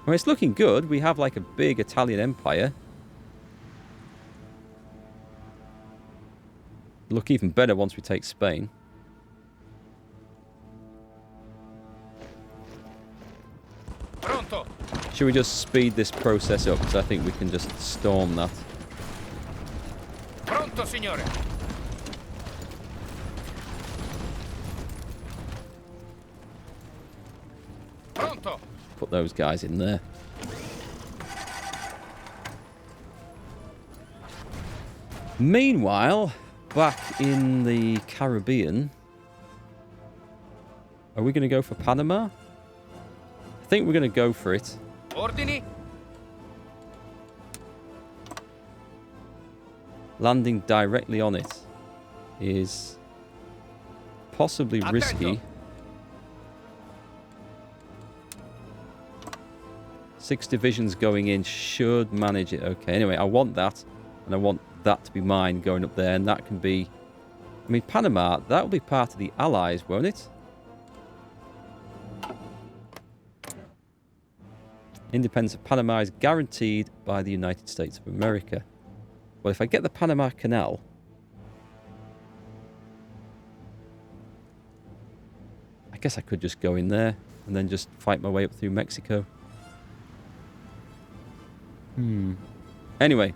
Well, it's looking good. We have like a big Italian empire. Look even better once we take Spain. Pronto. Should we just speed this process up? Because I think we can just storm that. Pronto, signore. Pronto. Put those guys in there. Meanwhile, back in the Caribbean, are we going to go for Panama? I think we're going to go for it. Ordini. Landing directly on it is possibly risky. 6 divisions going in should manage it. Okay, anyway, I want that. And I want that to be mine going up there. And that can be... I mean, Panama, that will be part of the Allies, won't it? Independence of Panama is guaranteed by the United States of America. Well, if I get the Panama Canal... I guess I could just go in there and then just fight my way up through Mexico. Anyway,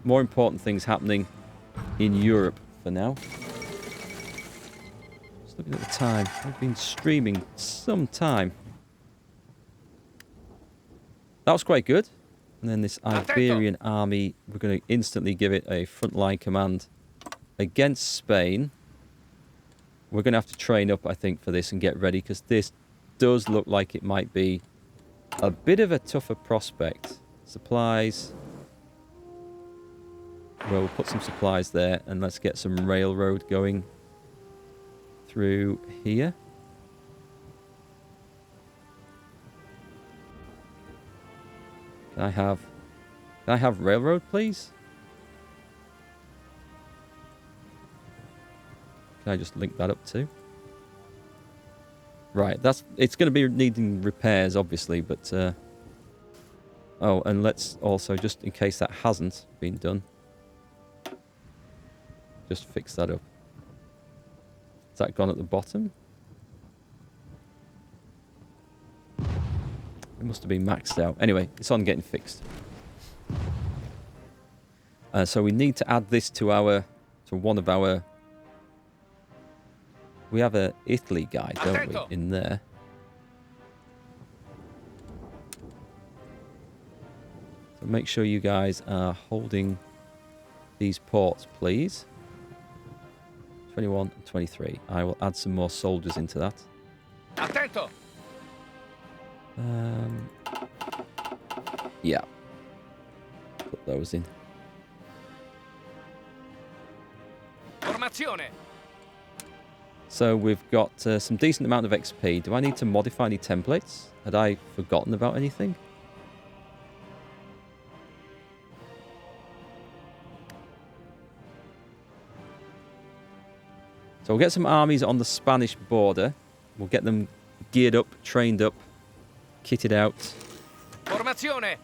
more important things happening in Europe for now. Just looking at the time. I've been streaming some time. That was quite good. And then this Iberian army, we're going to instantly give it a frontline command against Spain. We're going to have to train up, I think, for this and get ready, because this does look like it might be a bit of a tougher prospect. Supplies. Well, we'll put some supplies there, and let's get some railroad going through here. Can I have railroad, please? Can I just link that up too? Right, it's going to be needing repairs, obviously, but oh, and let's also, just in case that hasn't been done, just fix that up. Has that gone at the bottom? It must have been maxed out. Anyway, it's on getting fixed. So we need to add this to one of our... We have a Italy guy, don't we, in there? So make sure you guys are holding these ports, please. 21 and 23. I will add some more soldiers into that. Attento. Yeah. Put those in. Formazione. So we've got some decent amount of XP. Do I need to modify any templates? Had I forgotten about anything? So we'll get some armies on the Spanish border. We'll get them geared up, trained up, kitted out. Formazione.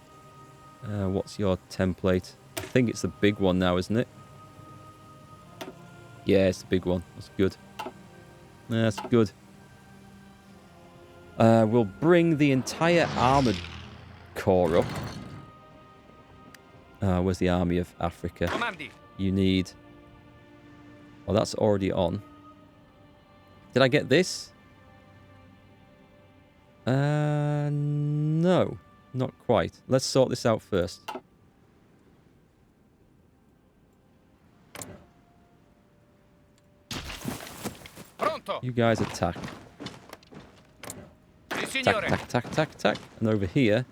What's your template? I think it's the big one now, isn't it? Yeah, it's the big one. That's good. That's good. We'll bring the entire armoured corps up. Where's the Army of Africa? Comandi. You need... Oh, that's already on. Did I get this? No. Not quite. Let's sort this out first. Pronto. You guys attack. Si, signore. Attack. And over here...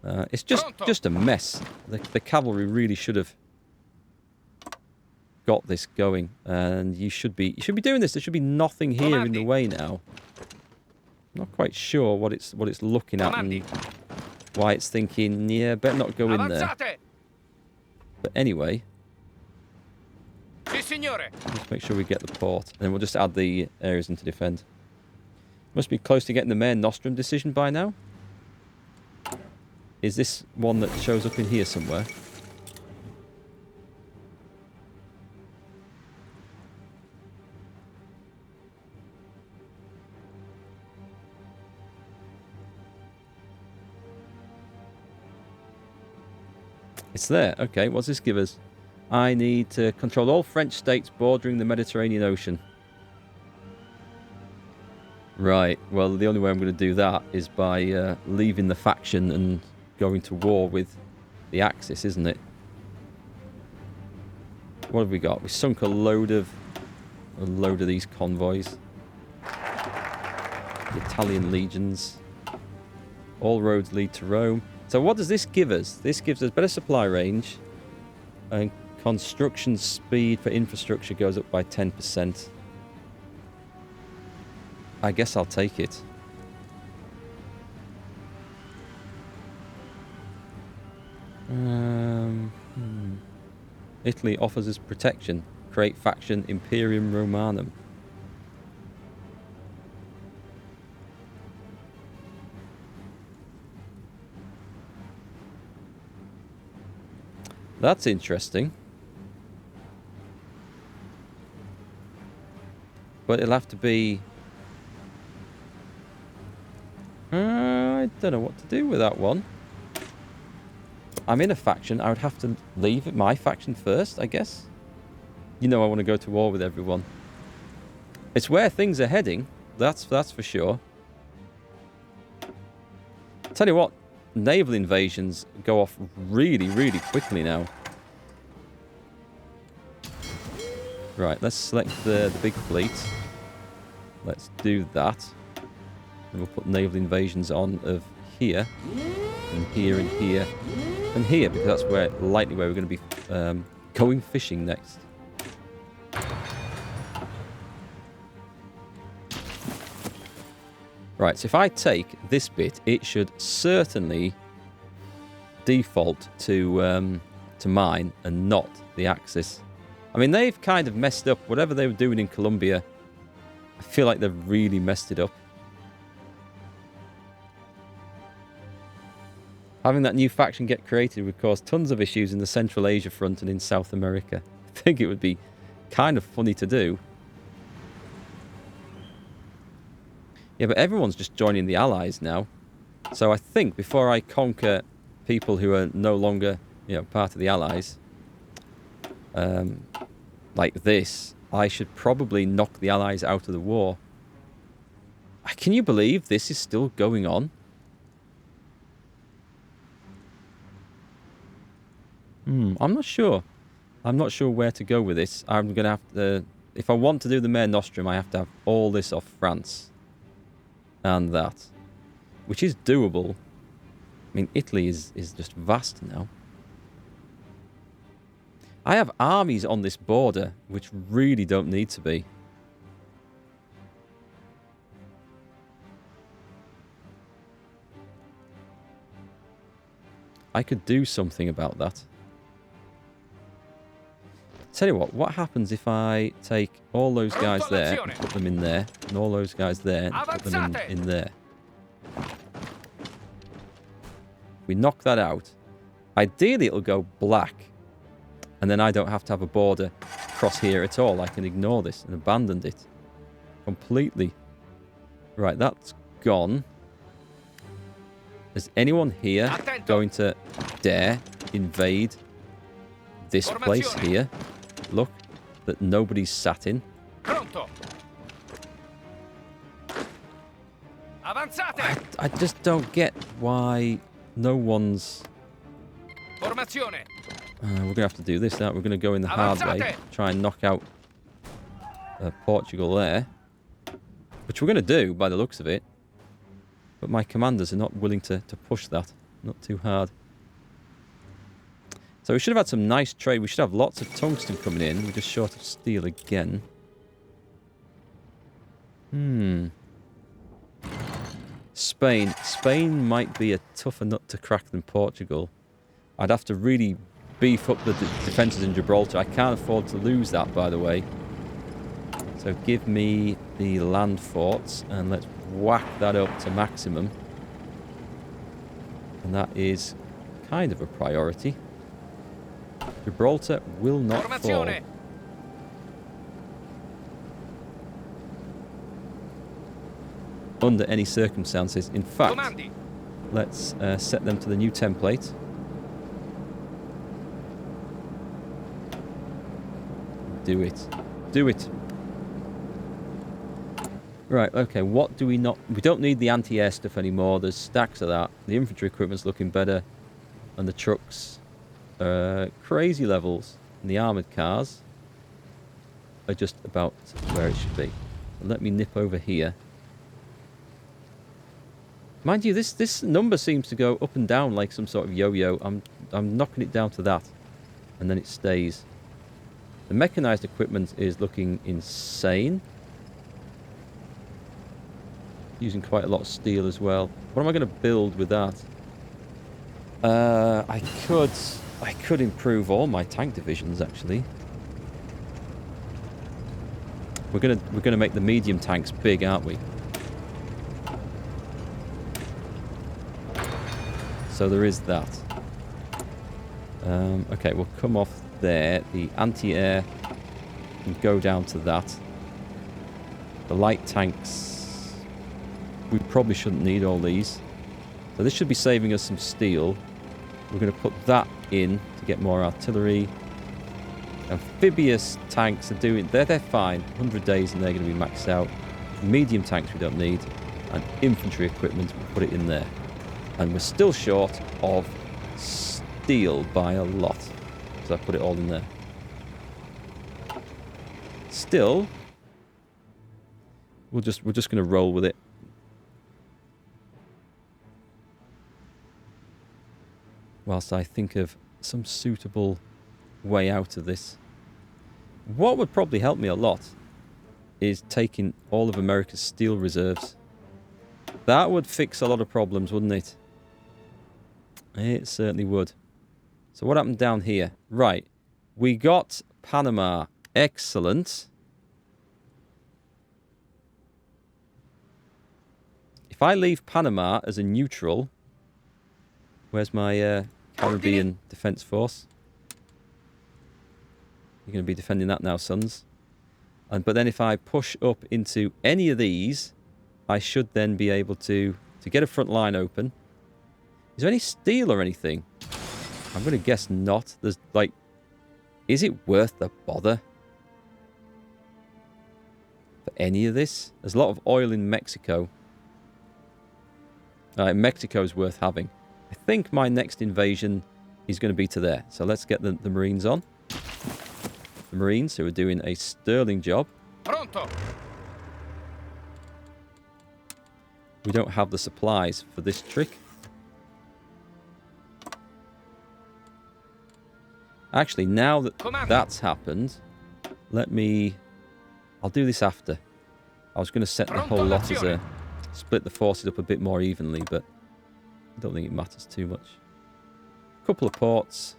it's just a mess. The cavalry really should have got this going, and you should be doing this. There should be nothing here in the way now. I'm not quite sure what it's looking at and why it's thinking, yeah, better not go in there. But anyway, Si, signore. let's make sure we get the port, and then we'll just add the areas into defend. Must be close to getting the Mare Nostrum decision by now. Is this one that shows up in here somewhere? It's there. Okay, what's this give us? I need to control all French states bordering the Mediterranean Ocean. Right, well, the only way I'm going to do that is by leaving the faction and going to war with the Axis, isn't it? What have we got? We sunk a load of these convoys. The Italian legions. All roads lead to Rome. So what does this give us? This gives us better supply range, and construction speed for infrastructure goes up by 10%. I guess I'll take it. Italy offers us protection. Create faction Imperium Romanum. That's interesting. But it'll have to be... I don't know what to do with that one. I'm in a faction. I would have to leave my faction first, I guess. You know I want to go to war with everyone. It's where things are heading. That's for sure. Tell you what, naval invasions go off really, really quickly now. Right, let's select the big fleet. Let's do that. And we'll put naval invasions on of here, and here, and here, and here, because that's likely where we're going to be going fishing next. Right, so if I take this bit, it should certainly default to mine and not the Axis. I mean, they've kind of messed up whatever they were doing in Colombia. I feel like they've really messed it up. Having that new faction get created would cause tons of issues in the Central Asia front and in South America. I think it would be kind of funny to do. Yeah, but everyone's just joining the Allies now. So I think before I conquer people who are no longer, part of the Allies, like this, I should probably knock the Allies out of the war. Can you believe this is still going on? I'm not sure. I'm not sure where to go with this. I'm going to have to... If I want to do the Mare Nostrum, I have to have all this off France. And that. Which is doable. I mean, Italy is just vast now. I have armies on this border, which really don't need to be. I could do something about that. Tell you what happens if I take all those guys there and put them in there, and all those guys there and put them in there? We knock that out. Ideally, it'll go black, and then I don't have to have a border across here at all. I can ignore this and abandon it completely. Right, that's gone. Is anyone here going to dare invade this place here? Look, that nobody's sat in. Pronto. Avanzate. I just don't get why no one's... Formazione. we're going to have to do this now. We're going to go in the hard way. Try and knock out Portugal there. Which we're going to do, by the looks of it. But my commanders are not willing to push that. Not too hard. So we should have had some nice trade. We should have lots of tungsten coming in. We're just short of steel again. Spain. Spain might be a tougher nut to crack than Portugal. I'd have to really beef up the defences in Gibraltar. I can't afford to lose that, by the way. So give me the land forts and let's whack that up to maximum. And that is kind of a priority. Gibraltar will not fall. Formazione. Under any circumstances. In fact, Comandi. let's set them to the new template. Do it. Do it. Right, okay, what do we not... We don't need the anti-air stuff anymore. There's stacks of that. The infantry equipment's looking better. And the trucks are crazy levels. And the armoured cars are just about where it should be. So let me nip over here. Mind you, this number seems to go up and down like some sort of yo-yo. I'm knocking it down to that. And then it stays. The mechanised equipment is looking insane. Using quite a lot of steel as well. What am I going to build with that? I could improve all my tank divisions actually. We're gonna make the medium tanks big, aren't we? So there is that. Okay, we'll come off there. The anti-air can go down to that. The light tanks, we probably shouldn't need all these. So this should be saving us some steel. We're going to put that in to get more artillery. Amphibious tanks are doing... They're fine. 100 days and they're going to be maxed out. Medium tanks we don't need. And infantry equipment, we'll put it in there. And we're still short of steel by a lot. So I put it all in there. Still, we're just going to roll with it. Whilst I think of some suitable way out of this. What would probably help me a lot is taking all of America's steel reserves. That would fix a lot of problems, wouldn't it? It certainly would. So what happened down here? Right. We got Panama. Excellent. If I leave Panama as a neutral... Where's my Caribbean Defence Force? You're going to be defending that now, sons. But then if I push up into any of these, I should then be able to get a front line open. Is there any steel or anything? I'm going to guess not. There's like... Is it worth the bother? For any of this? There's a lot of oil in Mexico. Mexico's worth having. I think my next invasion is going to be to there. So let's get the Marines on. The Marines who are doing a sterling job. Pronto. We don't have the supplies for this trick. Actually, now that that's happened, let me... I'll do this after. I was going to set the whole lot as a... Split the forces up a bit more evenly, but I don't think it matters too much. A couple of ports.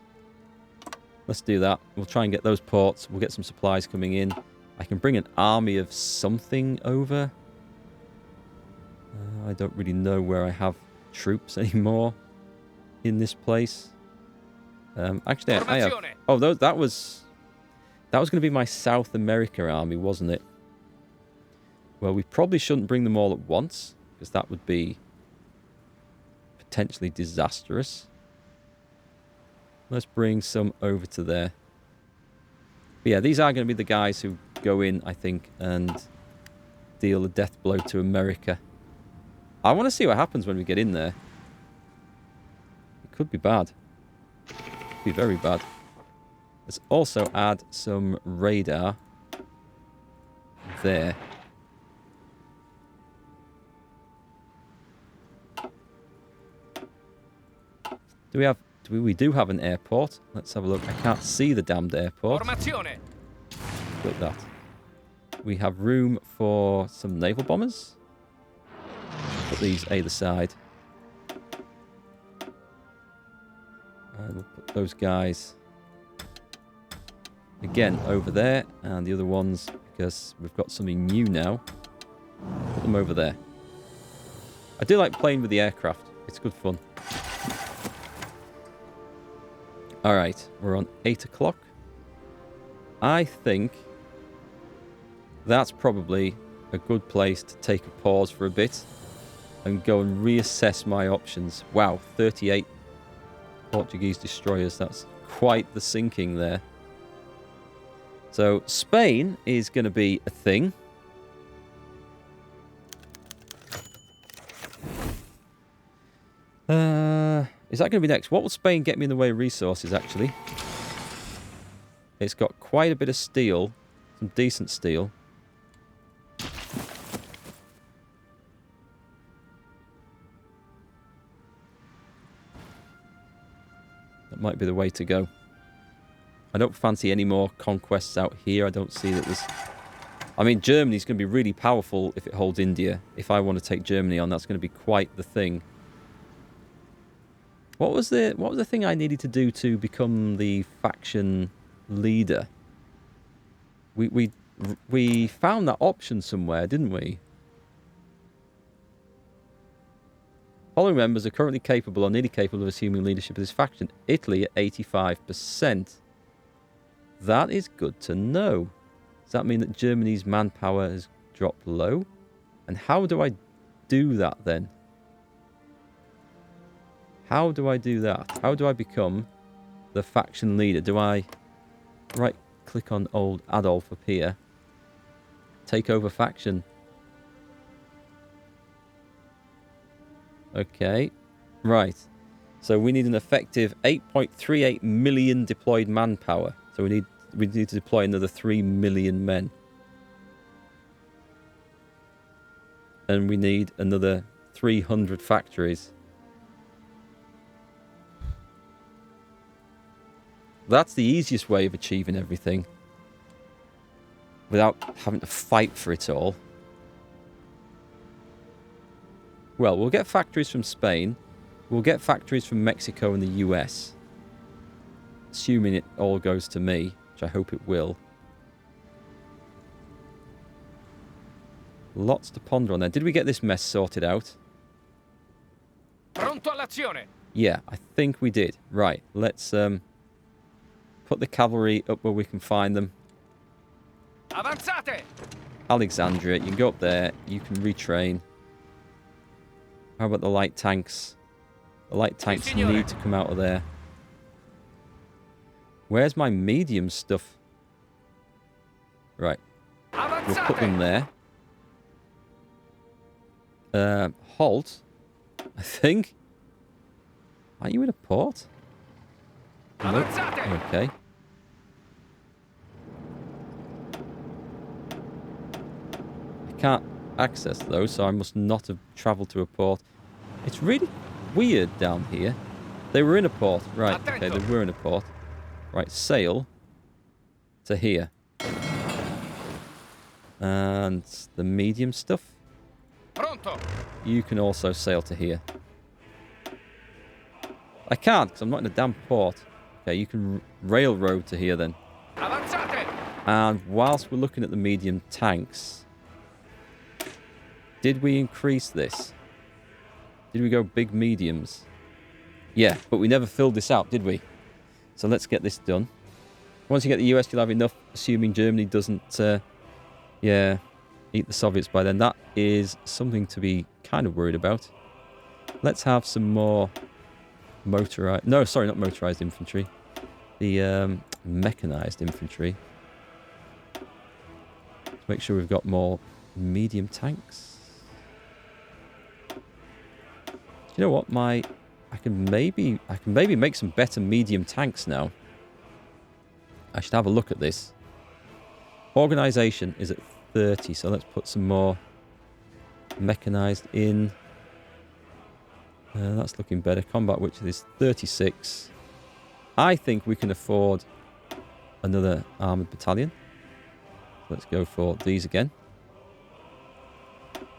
Let's do that. We'll try and get those ports. We'll get some supplies coming in. I can bring an army of something over. I don't really know where I have troops anymore in this place. Actually, I have... Oh, that was going to be my South America army, wasn't it? Well, we probably shouldn't bring them all at once, because that would be potentially disastrous. Let's bring some over to there. But yeah, these are going to be the guys who go in, I think, and deal a death blow to America. I want to see what happens when we get in there. It could be bad. It could be very bad. Let's also add some radar there. We do have an airport. Let's have a look. I can't see the damned airport. Formazione. Look at that. We have room for some naval bombers. Put these either side. And we'll put those guys again over there. And the other ones, because we've got something new now, put them over there. I do like playing with the aircraft. It's good fun. All right, we're on 8 o'clock. I think that's probably a good place to take a pause for a bit and go and reassess my options. Wow, 38 Portuguese destroyers. That's quite the sinking there. So Spain is going to be a thing. Is that going to be next? What will Spain get me in the way of resources, actually? It's got quite a bit of steel. Some decent steel. That might be the way to go. I don't fancy any more conquests out here. I don't see that there's... I mean, Germany's going to be really powerful if it holds India. If I want to take Germany on, that's going to be quite the thing. What was the thing I needed to do to become the faction leader? We found that option somewhere, didn't we? Following members are currently capable or nearly capable of assuming leadership of this faction. Italy at 85%. That is good to know. Does that mean that Germany's manpower has dropped low? And how do I do that then? How do I do that? How do I become the faction leader? Do I right click on old Adolf up here? Take over faction. Okay. Right. So we need an effective 8.38 million deployed manpower. So we need to deploy another 3 million men. And we need another 300 factories. That's the easiest way of achieving everything. Without having to fight for it all. Well, we'll get factories from Spain. We'll get factories from Mexico and the US. Assuming it all goes to me, which I hope it will. Lots to ponder on there. Did we get this mess sorted out? Pronto all'azione. Yeah, I think we did. Right, let's put the cavalry up where we can find them. Avanzate! Alexandria, you can go up there. You can retrain. How about the light tanks? The light tanks need to come out of there. Where's my medium stuff? Right. We'll put them there. Halt. I think. Are you in a port? Nope. Okay. I can't access those, so I must not have travelled to a port. It's really weird down here. They were in a port. Right, okay, they were in a port. Right, sail to here. And the medium stuff. Pronto. You can also sail to here. I can't, because I'm not in a damn port. Okay, you can railroad to here then. Avanzate. And whilst we're looking at the medium tanks, did we increase this? Did we go big mediums? Yeah, but we never filled this out, did we? So let's get this done. Once you get the US, you'll have enough, assuming Germany doesn't, yeah, eat the Soviets by then. That is something to be kind of worried about. Let's have some more motorized... No, sorry, not motorized infantry. The mechanized infantry. Let's make sure we've got more medium tanks. Do you know what? I can maybe make some better medium tanks now. I should have a look at this. Organization is at 30, so let's put some more mechanized in. That's looking better. Combat which is 36. I think we can afford another armoured battalion. Let's go for these again.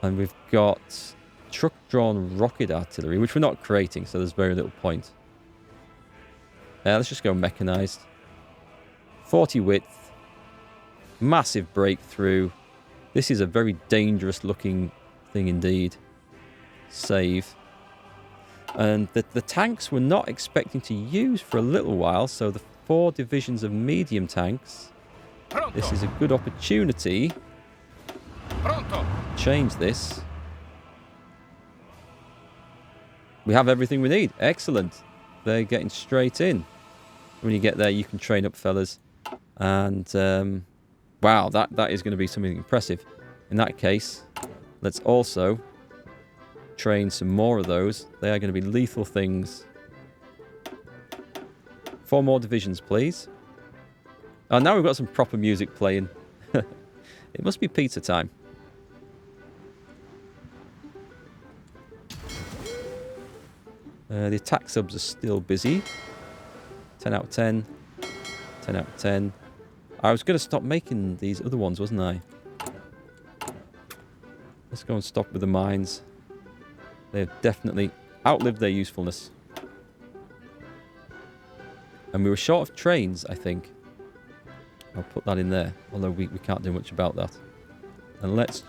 And we've got truck-drawn rocket artillery, which we're not creating, so there's very little point. Let's just go mechanized. 40 width. Massive breakthrough. This is a very dangerous looking thing indeed. Save. And the tanks we're not expecting to use for a little while, so the 4 divisions of medium tanks. Pronto. This is a good opportunity to Pronto. change this. We have everything we need. Excellent. They're getting straight in. When you get there, you can train up, fellas. And, wow, that is going to be something impressive. In that case, let's also train some more of those. They are going to be lethal things. 4 more divisions, please. Oh, now we've got some proper music playing. It must be pizza time. The attack subs are still busy. 10 out of 10. 10 out of 10. I was going to stop making these other ones, wasn't I? Let's go and stop with the mines. They've definitely outlived their usefulness. And we were short of trains, I think. I'll put that in there. Although we can't do much about that. And let's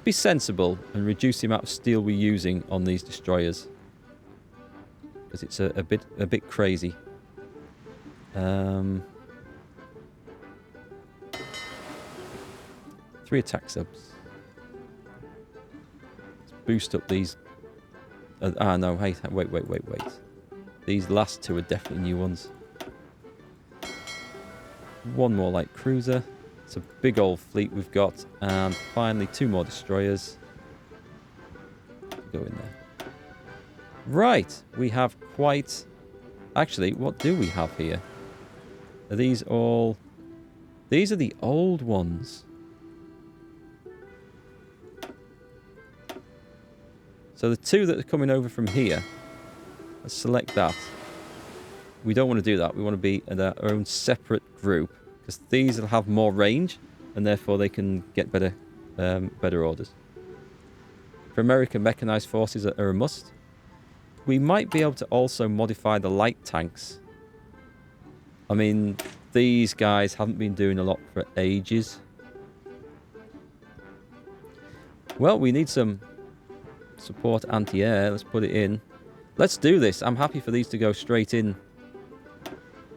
be sensible and reduce the amount of steel we're using on these destroyers. Because it's a bit crazy. 3 attack subs. Let's boost up these. No, hey, wait. These last 2 are definitely new ones. 1 more light cruiser. It's a big old fleet we've got. And finally 2 more destroyers. Go in there. Right, we have quite... Actually, what do we have here? Are these all... These are the old ones. So the 2 that are coming over from here, let's select that. We don't want to do that. We want to be in our own separate group, because these will have more range, and therefore they can get better orders. For American mechanized forces are a must. We might be able to also modify the light tanks. I mean, these guys haven't been doing a lot for ages. Well, we need some support anti-air. Let's put it in. Let's do this. I'm happy for these to go straight in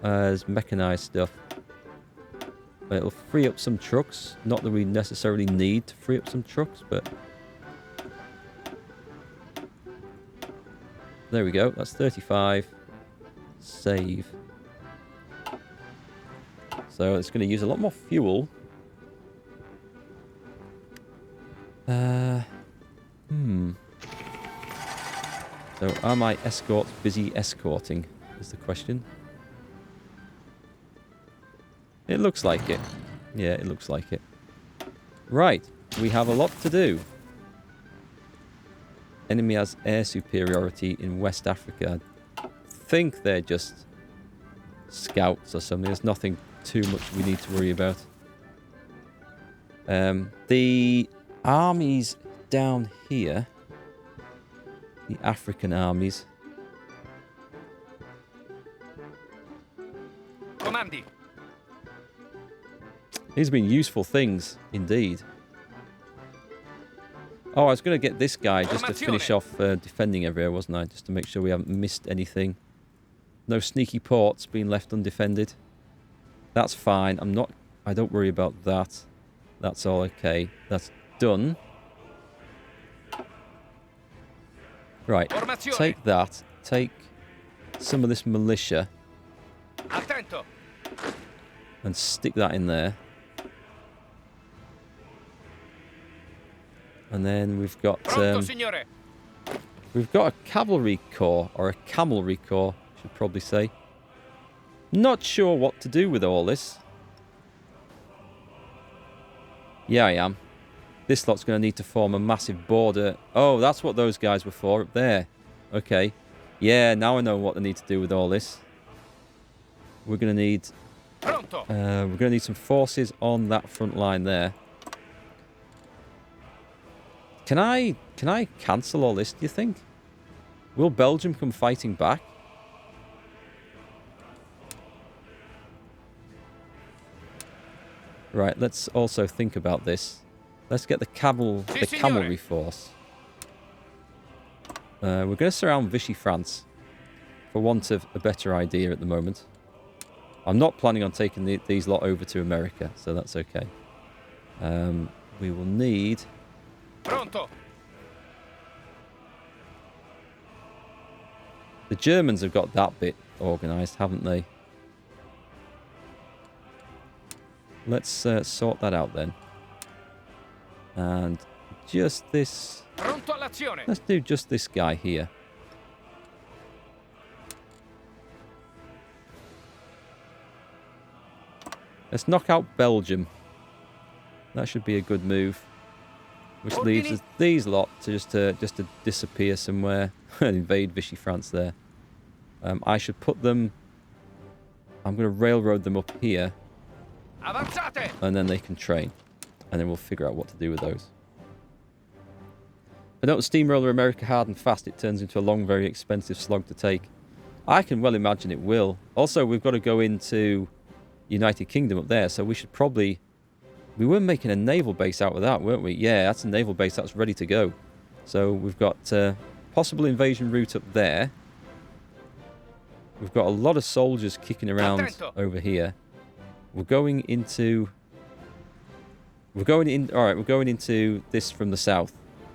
as mechanized stuff. It'll free up some trucks. Not that we necessarily need to free up some trucks, but... There we go. That's 35. Save. So it's going to use a lot more fuel. So are my escorts busy escorting? Is the question. It looks like it. Yeah, it looks like it. Right. We have a lot to do. Enemy has air superiority in West Africa. I think they're just scouts or something. There's nothing too much we need to worry about. The armies down here, the African armies. Comandi. These have been useful things, indeed. Oh, I was going to get this guy just to finish off defending everywhere, wasn't I? Just to make sure we haven't missed anything. No sneaky ports being left undefended. That's fine. I don't worry about that. That's all okay. That's done. Right. Take that. Take some of this militia. Attento. And stick that in there. And then we've got a cavalry corps, or a camelry corps, I should probably say. Not sure what to do with all this. Yeah, I am. This lot's going to need to form a massive border. Oh, that's what those guys were for up there. Okay. Yeah, now I know what they need to do with all this. We're going to need... we're going to need some forces on that front line there. Can I cancel all this, do you think? Will Belgium come fighting back? Right, let's also think about this. Let's get the cavalry force. We're going to surround Vichy France, for want of a better idea at the moment. I'm not planning on taking these lot over to America, so that's okay. We will need... Pronto. The Germans have got that bit organised, haven't they? Let's sort that out then. And just this... Pronto all'azione. Let's do just this guy here. Let's knock out Belgium. That should be a good move. Which leaves us these lot to just to disappear somewhere and invade Vichy France there. I should put them... I'm going to railroad them up here. Avanzate. And then they can train. And then we'll figure out what to do with those. But don't steamroller America hard and fast. It turns into a long, very expensive slog to take. I can well imagine it will. Also, we've got to go into United Kingdom up there. So we should probably... We were making a naval base out of that, weren't we? Yeah, that's a naval base that's ready to go. So we've got possible invasion route up there. We've got a lot of soldiers kicking around over here. We're going into... We're going into this from the south.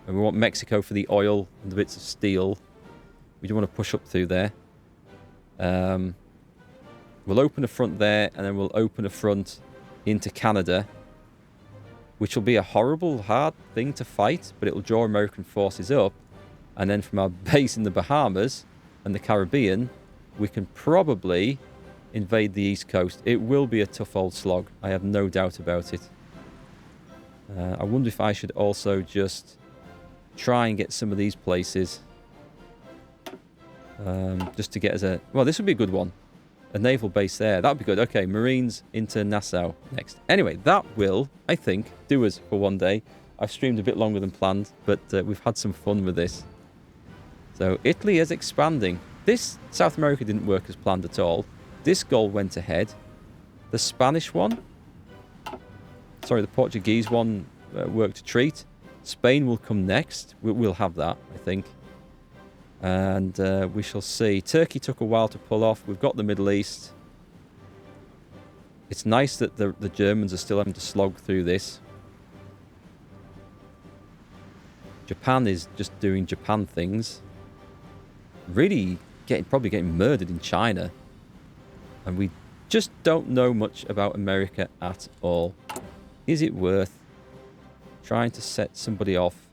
And we want Mexico for the oil and the bits of steel. We do want to push up through there. We'll open a front there, and then we'll open a front into Canada, which will be a horrible, hard thing to fight, but it will draw American forces up. And then from our base in the Bahamas and the Caribbean, we can probably invade the East Coast. It will be a tough old slog. I have no doubt about it. I wonder if I should also just try and get some of these places. Just to get as a... Well, this would be a good one. A naval base there. That would be good. Okay, Marines into Nassau next. Anyway, that will, I think, do us for one day. I've streamed a bit longer than planned, but we've had some fun with this. So, Italy is expanding. This South America didn't work as planned at all. This goal went ahead. The Spanish one... Sorry, the Portuguese one worked a treat. Spain will come next. We'll have that, I think. And we shall see. Turkey took a while to pull off. We've got the Middle East. It's nice that the Germans are still having to slog through this. Japan is just doing Japan things. Really probably getting murdered in China. And we just don't know much about America at all. Is it worth trying to set somebody off?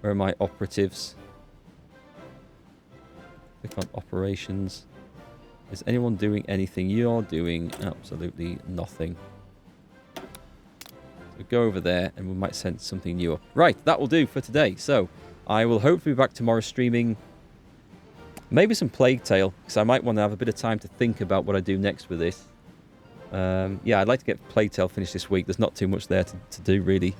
Where are my operatives? Click on operations. Is anyone doing anything? You're doing absolutely nothing. So go over there and we might send something new up. Right, that will do for today. So I will hopefully be back tomorrow streaming maybe some Plague Tale, because I might want to have a bit of time to think about what I do next with this. Yeah, I'd like to get Plague Tale finished this week. There's not too much there to do, really.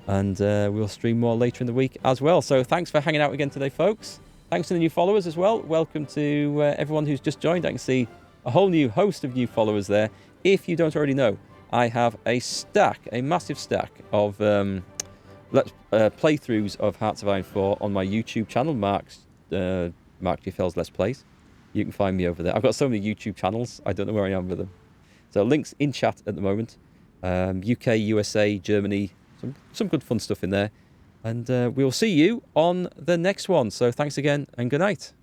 And we'll stream more later in the week as well. So thanks for hanging out again today, folks. Thanks to the new followers as well. Welcome to everyone who's just joined. I can see a whole new host of new followers there. If you don't already know, I have a massive stack of playthroughs of Hearts of Iron 4 on my YouTube channel, Markgfl's Let's Plays. You can find me over there. I've got so many YouTube channels, I don't know where I am with them. So links in chat at the moment. UK, USA, Germany, some good fun stuff in there. And we'll see you on the next one. So thanks again and good night.